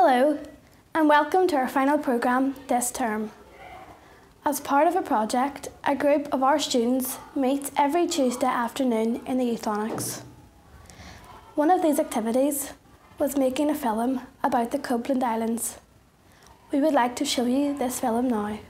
Hello, and welcome to our final programme this term. As part of a project, a group of our students meets every Tuesday afternoon in the Youthonics. One of these activities was making a film about the Copeland Islands. We would like to show you this film now.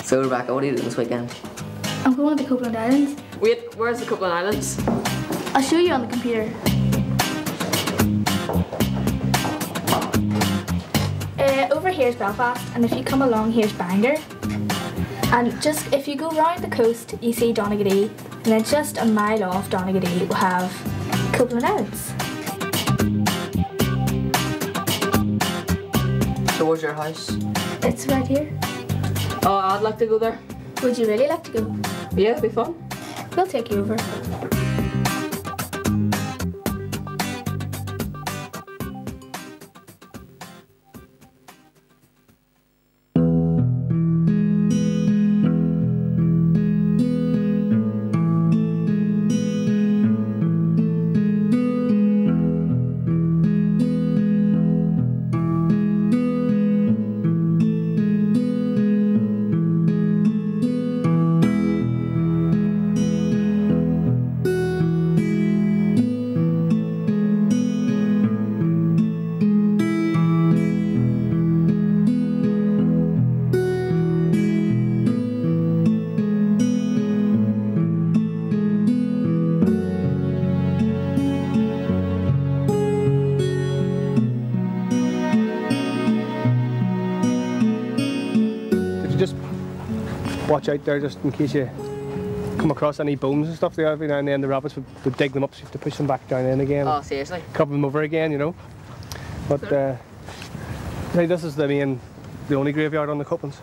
So Rebecca, what are you doing this weekend? I'm going to the Copeland Islands. Wait, where's the Copeland Islands? I'll show you on the computer. Over here is Belfast, and if you come along, here's Bangor. And just if you go round the coast, you see Donegal, and then just a mile off Donegal, we'll have Copeland Islands. So where's your house? It's right here. Oh, I'd like to go there. Would you really like to go? Yeah, it'd be fun. We'll take you over. Just watch out there just in case you come across any bones and stuff there. Every now and then the rabbits would dig them up, so you have to push them back down in again. Oh, seriously? Cover them over again, you know. But this is the only graveyard on the Copelands.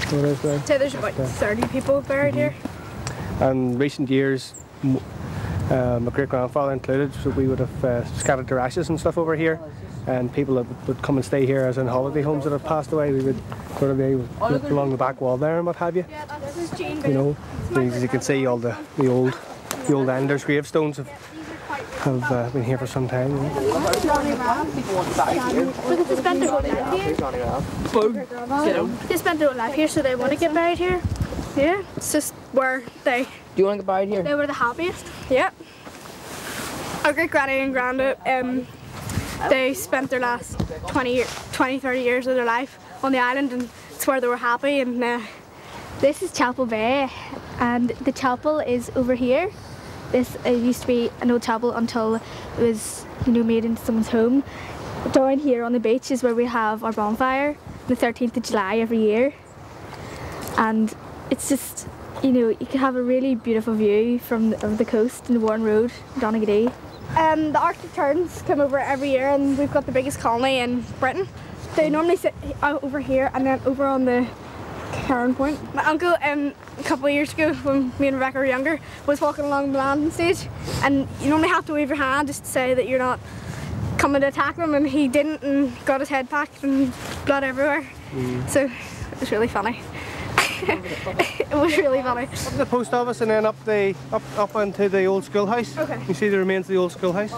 So it is there. So there's about 30 people buried here. And recent years, my great-grandfather included, so we would have scattered their ashes and stuff over here. And people that would come and stay here as in holiday homes that have passed away, we would sort of be along the back wall there and what have you. You know, as you can see, all the old islanders' gravestones have been here for some time. You know. Because they spent their whole life here. They spent their whole life here, so they want to get buried here. Yeah, it's just where they... Do you want to get buried here? They were the happiest. Yeah. Our great-granny and granda, they spent their last 20, 30 years of their life on the island, and it's where they were happy. And This is Chapel Bay, and the chapel is over here. This used to be an old chapel until it was, made into someone's home. Down here on the beach is where we have our bonfire, the 13th of July every year. And it's just, you can have a really beautiful view of the coast and the Warren Road, Donegal. the Arctic terns come over every year, and we've got the biggest colony in Britain. They normally sit out over here and then over on the Cairn Point. My uncle, a couple of years ago, when me and Rebecca were younger, was walking along the landing stage, and you normally have to wave your hand just to say that you're not coming to attack them, and he didn't, and got his head packed and blood everywhere. So it was really funny. It was really funny. Up to the post office and then up into the old schoolhouse. Okay. You see the remains of the old schoolhouse.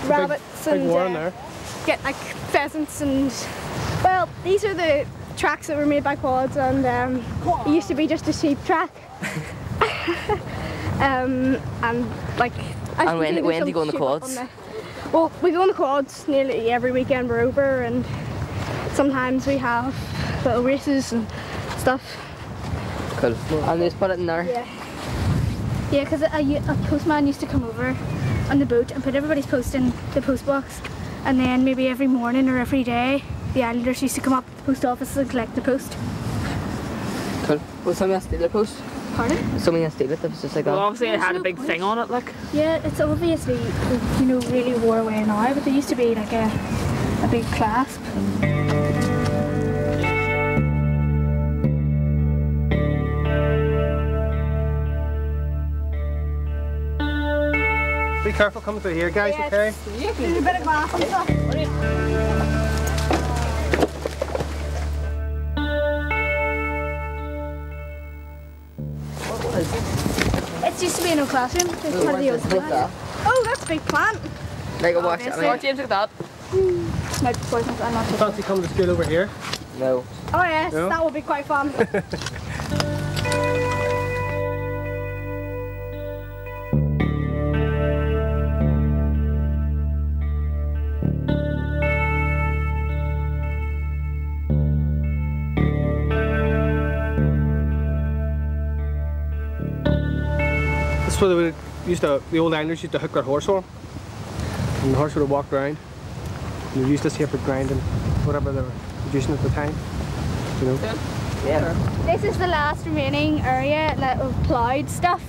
Rabbits big and warren there. Get like pheasants and, well, these are the tracks that were made by quads, and it used to be just a sheep track. And like. And when do you go on the quads? Well, we go on the quads nearly every weekend we're over, and sometimes we have little races and stuff. Cool. And just put it in there? Yeah. Yeah, because a postman used to come over on the boat and put everybody's post in the post box, and then maybe every morning or every day the islanders used to come up to the post office and collect the post. Cool. Will somebody steal the post? Pardon? Somebody steal it if it's just like that? Well, obviously it had a big thing on it, like. Yeah, it's obviously, really wore away now, but there used to be like a big clasp. Be careful coming through here, guys, Yeah, okay? There's a bit of glass and stuff. It used to be an old classroom. It's part of the old school. Oh, that's a big plant. Like a watch. Oh, James, look at that. Might be poisonous, I'm not sure. Fancy coming to school over here? No. Oh yes, No? that would be quite fun. This is where they used to, the old islanders used to hook their horse on. And the horse would have walked around. And they used this here for grinding whatever they were producing at the time. You know? Yeah. This is the last remaining area of ploughed stuff.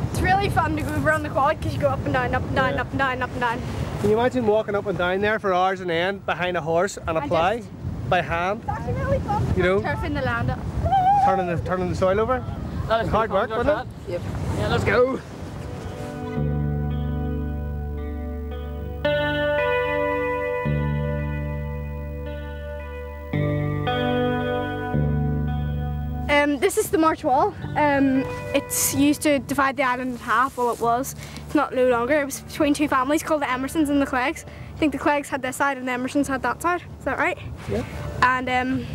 It's really fun to go over on the quad because you go up and down, up and down, up and down, up and down. Can you imagine walking up and down there for hours on end behind a horse and a And plough just- by hand? It's actually really fun. You know? Turfing the land up. Turning the soil over? That is Hard work, wasn't it? Yep. Yeah, let's go. This is the march wall. It's used to divide the island in half. Well, it was. It's not no longer. It was between two families called the Emersons and the Cleggs. I think the Cleggs had this side and the Emersons had that side. Is that right? Yeah. And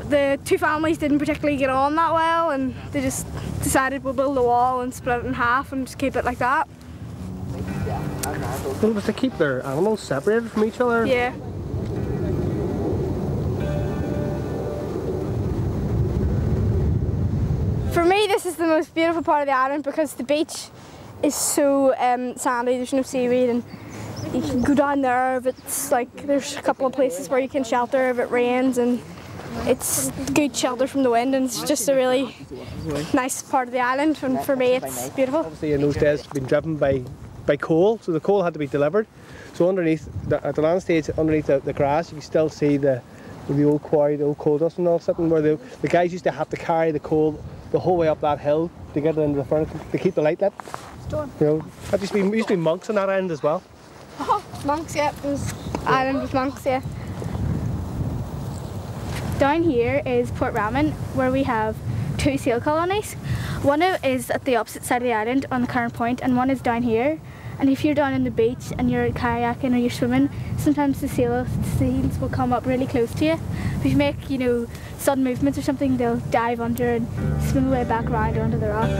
the two families didn't particularly get on that well, and they just decided we'll build a wall and split it in half and just keep it like that. Well, it was to keep their animals separated from each other. Yeah. For me, this is the most beautiful part of the island because the beach is so sandy, there's no seaweed, and you can go down there if it's like, there's a couple of places where you can shelter if it rains, and it's good shelter from the wind, and it's just a really nice part of the island, and for me it's beautiful. Obviously in those days it's been driven by coal, so the coal had to be delivered. So underneath, at the land stage, underneath the grass, you can still see the old quarry, the old coal dust and all sitting where the guys used to have to carry the coal the whole way up that hill to get it into the furnace to keep the light lit. You know, that used to be monks on that end as well. Oh, monks, yeah, it was island with monks, yeah. Down here is Port Raman, where we have two seal colonies. One is at the opposite side of the island on the current point, and one is down here. And if you're down on the beach and you're kayaking or you're swimming, sometimes the seals will come up really close to you. If you make, sudden movements or something, they'll dive under and swim away back around onto the rocks.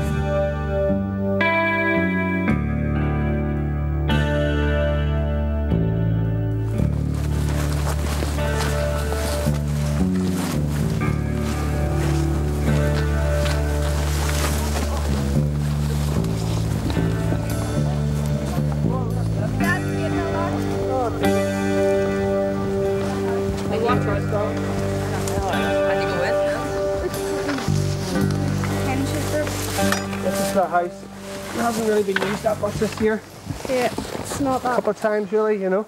This is the house. It hasn't really been used that much this year. Yeah, it's not A that. couple of times really, you know.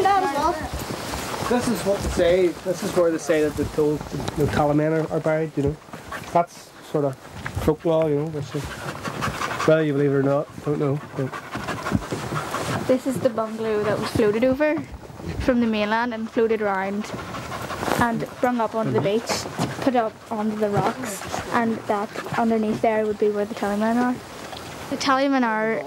Down as well. This is what they say. This is where they say that the Talamen are buried. You know, that's sort of folklore. You know, which is, whether you believe it or not, don't know. But This is the bungalow that was floated over from the mainland and floated around and brung up onto the beach, put up onto the rocks, and that underneath there would be where the Tallymen are. The Tallymen are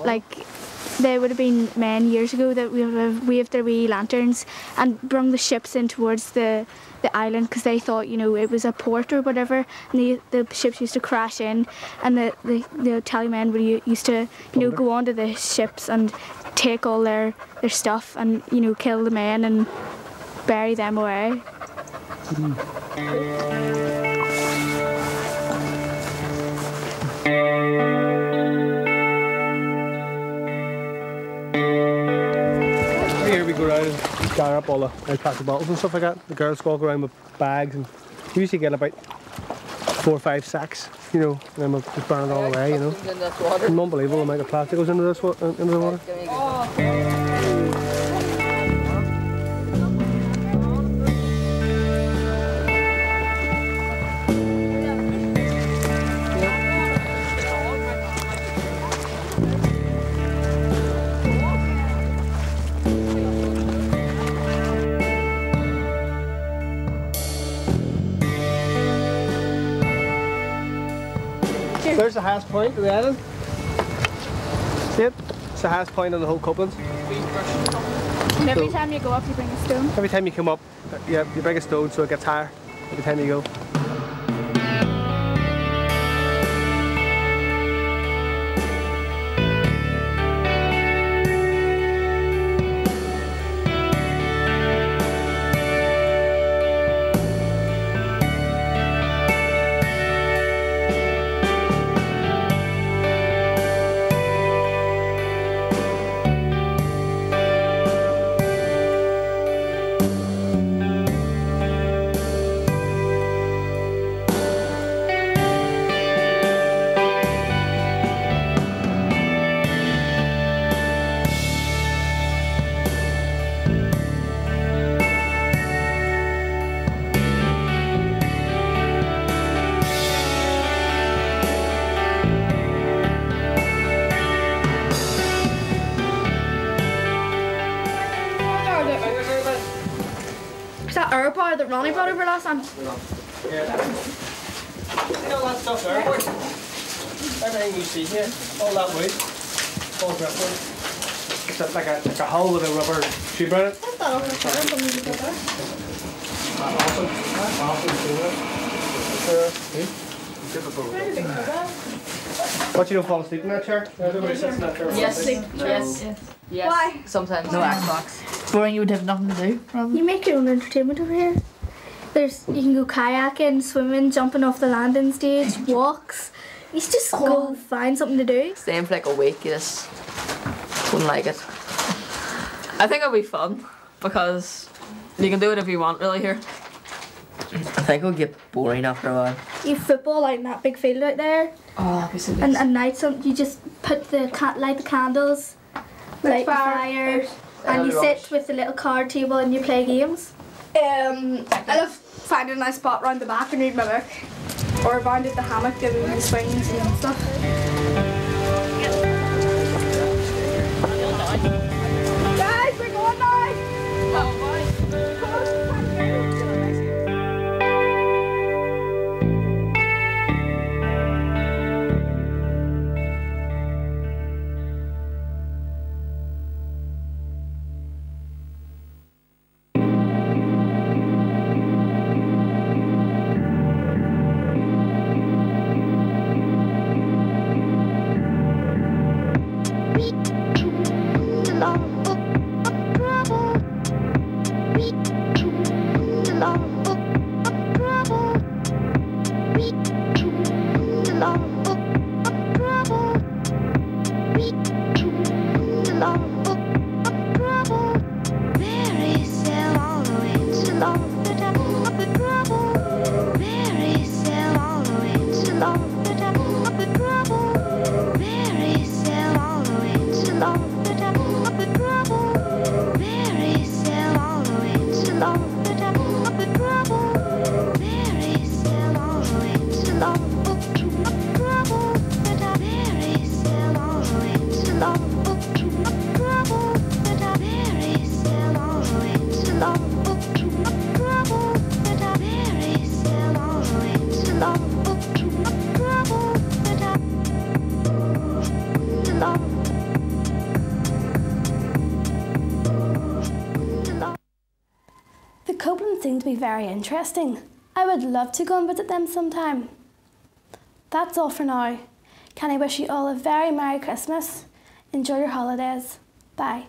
they would have been men years ago that would have waved their wee lanterns and brung the ships in towards the island because they thought, it was a port or whatever, and the ships used to crash in, and the Tallymen used to, go onto the ships and take all their stuff and, kill the men and bury them away. here we go around and gather up all the plastic bottles and stuff like that. The girls walk around with bags, and we usually get about 4 or 5 sacks, and then we'll just burn it all away, An unbelievable amount of plastic goes into the water. there's the highest point of the island. See it? It's the highest point on the whole Copeland. And every time you go up, you bring a stone. Every time you come up, yeah, you bring a stone so it gets higher every time you go. Is that our bar that Ronnie brought over last time? Yeah. See all that stuff there, boy? Everything you see here, all that wood, all driftwood. It's like a hull with a rubber tube in it. What's that over there? Something to go there. What, you don't fall asleep in that chair? Everybody sits in that chair. Yes. Yes. Yes. Why? Sometimes. No Xbox. Boring, you would have nothing to do, probably. You make your own entertainment over here. You can go kayaking, swimming, jumping off the landing stage, walks. You just go find something to do. Staying for like a week, you just wouldn't like it. I think it'll be fun because you can do whatever you want really here. I think it'll get boring after a while. You football out in that big field out there, Oh, that'd be so and nice. at night you just put light the candles, light the fire, and you sit with the little card table and you play games. I love finding a nice spot round the back and read my book. Or round at the hammock and the swings and stuff. Guys, we're going now! The Copeland seem to be very interesting. I would love to go and visit them sometime. That's all for now. Can I wish you all a very Merry Christmas? Enjoy your holidays. Bye.